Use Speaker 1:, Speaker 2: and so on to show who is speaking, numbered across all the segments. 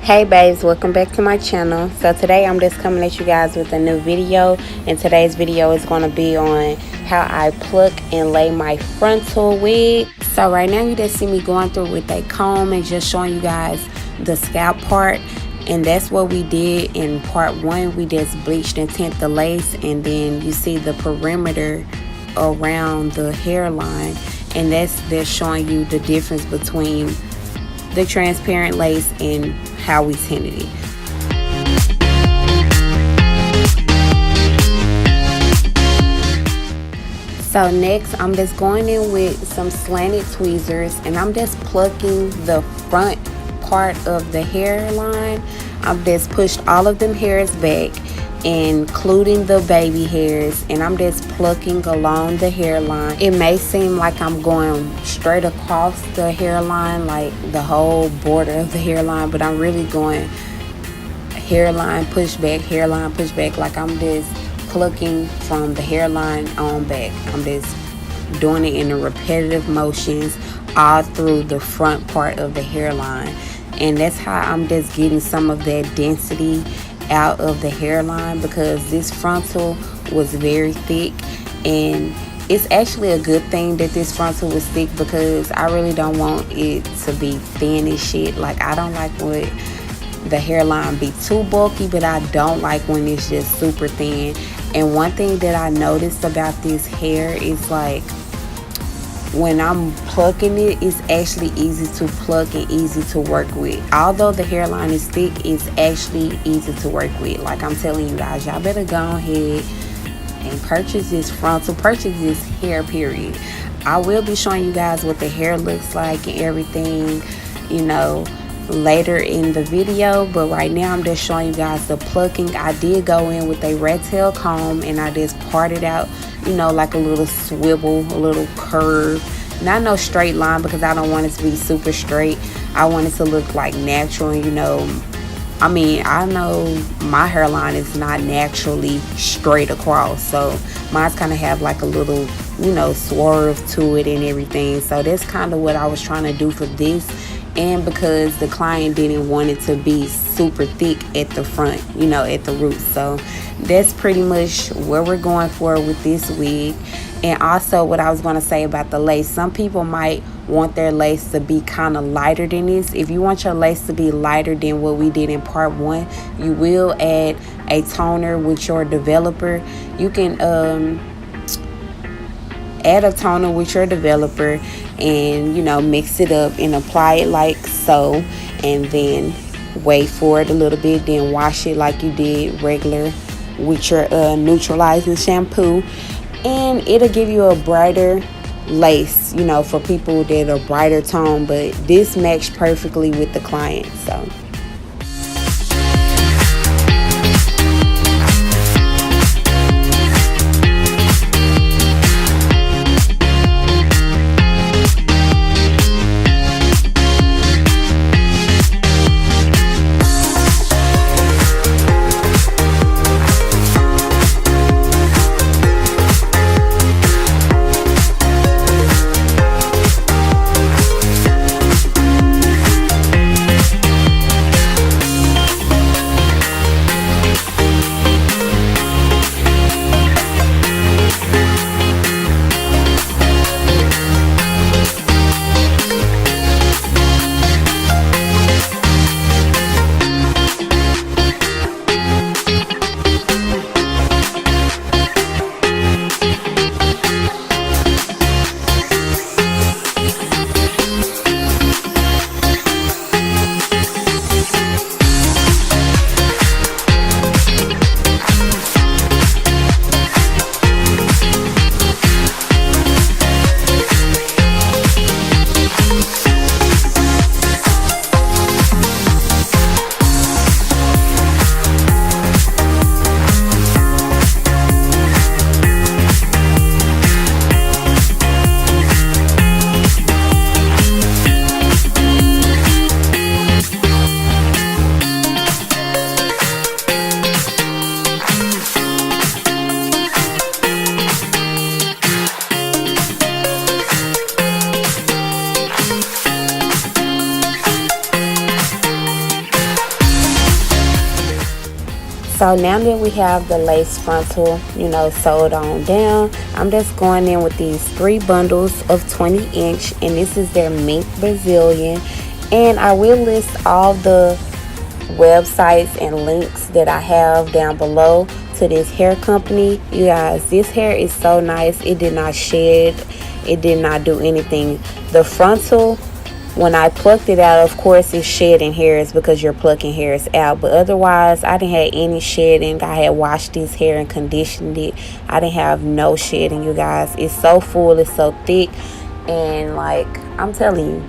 Speaker 1: Hey babes, welcome back to my channel. So today I'm just coming at you guys with a new video, and today's video is going to be on how I pluck and lay my frontal wig. So right now you just see me going through with a comb and just showing you guys the scalp part, and that's what we did in part one. We just bleached and tint the lace, and then you see the perimeter around the hairline, and that's showing you the difference between the transparent lace and how we tinted it. So next I'm just going in with some slanted tweezers, and I'm just plucking the front part of the hairline. I've just pushed all of them hairs back, including the baby hairs, and I'm just plucking along the hairline. It may seem like I'm going straight across the hairline, like the whole border of the hairline, but I'm really going hairline push back, like I'm just plucking from the hairline on back. I'm just doing it in a repetitive motions all through the front part of the hairline, and that's how I'm just getting some of that density out of the hairline, because this frontal was very thick. And it's actually a good thing that this frontal was thick, because I really don't want it to be thin as shit. Like, I don't like when the hairline be too bulky, but I don't like when it's just super thin. And one thing that I noticed about this hair is, like, when I'm plucking it, it's actually easy to pluck and easy to work with. Although the hairline is thick, it's actually easy to work with. Like I'm telling you guys, y'all better go ahead and purchase this frontal, purchase this hair, period. I will be showing you guys what the hair looks like and everything, you know, later in the video, but right now I'm just showing you guys the plucking. I did go in with a rat tail comb, and I just parted out, you know, like a little swivel, a little curve, not no straight line, because I don't want it to be super straight. I want it to look like natural. You know, I mean, I know my hairline is not naturally straight across, so mine's kind of have like a little, you know, swerve to it and everything. So that's kind of what I was trying to do for this. And because the client didn't want it to be super thick at the front, you know, at the roots. So that's pretty much where we're going for with this wig. And also what I was going to say about the lace, some people might want their lace to be kind of lighter than this. If you want your lace to be lighter than what we did in part one, you will add a toner with your developer. You can add a toner with your developer and, you know, mix it up and apply it like so, and then wait for it a little bit, then wash it like you did regular with your neutralizing shampoo, and it'll give you a brighter lace, you know, for people that are brighter tone. But this matched perfectly with the client. So So now that we have the lace frontal, you know, sewed on down, I'm just going in with these 3 bundles of 20-inch, and this is their mink Brazilian. And I will list all the websites and links that I have down below to this hair company. You guys, this hair is so nice. It did not shed, it did not do anything. The frontal, when I plucked it out, of course it's shedding hairs because you're plucking hairs out, but otherwise I didn't have any shedding. I had washed this hair and conditioned it. I didn't have no shedding, you guys. It's so full, it's so thick, and like, I'm telling you,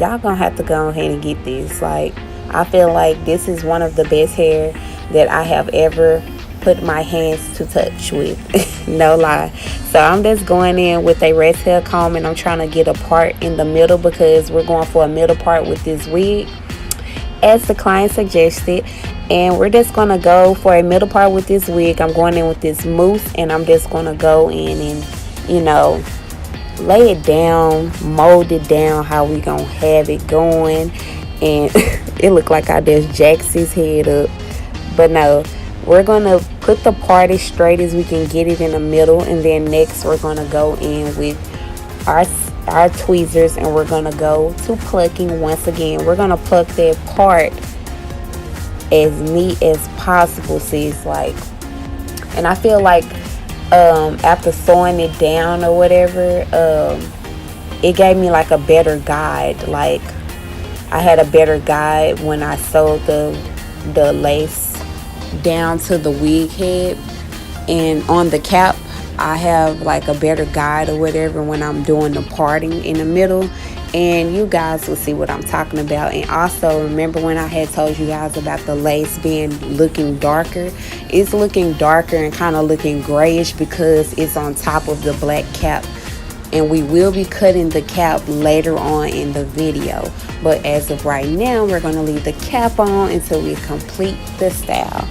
Speaker 1: y'all gonna have to go ahead and get this. Like, I feel like this is one of the best hair that I have ever put my hands to touch with. No lie. So I'm just going in with a red tail comb, and I'm trying to get a part in the middle because we're going for a middle part with this wig as the client suggested. And we're just going to go for a middle part with this wig. I'm going in with this mousse, and I'm just going to go in and, you know, lay it down, mold it down how we gonna have it going. And it looked like I just jacked his head up, but no, we're gonna put the part as straight as we can get it in the middle, and then next we're gonna go in with our tweezers, and we're gonna go to plucking. Once again, we're gonna pluck that part as neat as possible, sis. Like, and I feel like after sewing it down or whatever, it gave me like a better guide. Like, I had a better guide when I sewed the lace down to the wig head, and on the cap I have like a better guide or whatever when I'm doing the parting in the middle, and you guys will see what I'm talking about. And also, remember when I had told you guys about the lace being looking darker? It's looking darker and kind of looking grayish because it's on top of the black cap, and we will be cutting the cap later on in the video, but as of right now we're going to leave the cap on until we complete the style.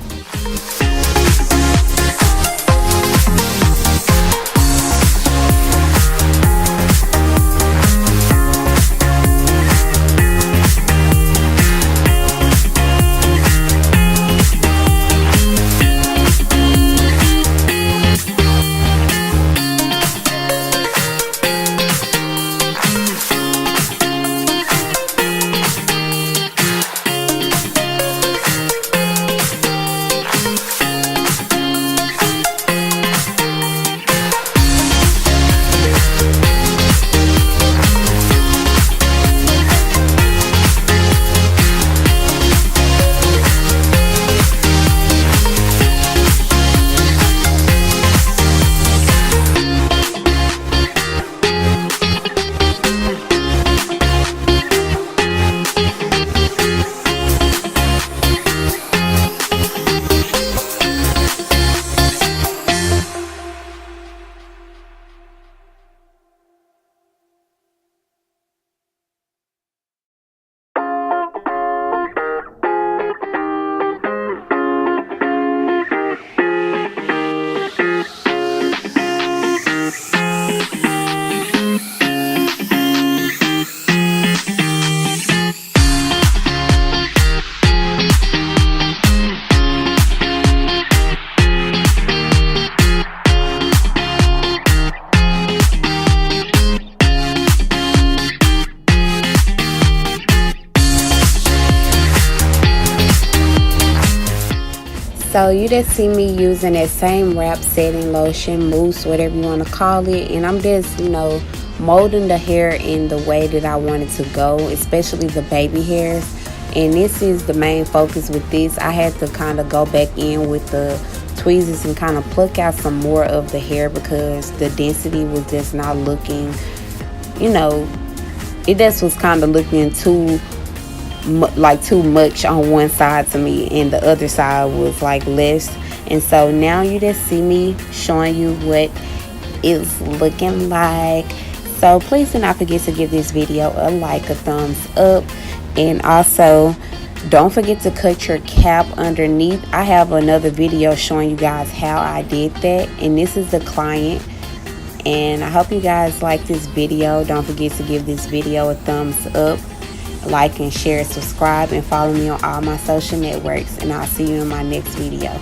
Speaker 1: So you just see me using that same wrap setting lotion, mousse, whatever you want to call it, and I'm just, you know, molding the hair in the way that I want it to go, especially the baby hairs. And this is the main focus with this. I had to kind of go back in with the tweezers and kind of pluck out some more of the hair because the density was just not looking, you know, it just was kind of looking too much on one side to me, and the other side was like less. And so now you just see me showing you what it's looking like. So please do not forget to give this video a like, a thumbs up, and also don't forget to cut your cap underneath. I have another video showing you guys how I did that, and this is the client. And I hope you guys like this video. Don't forget to give this video a thumbs up, like and share, subscribe, and follow me on all my social networks, and I'll see you in my next video.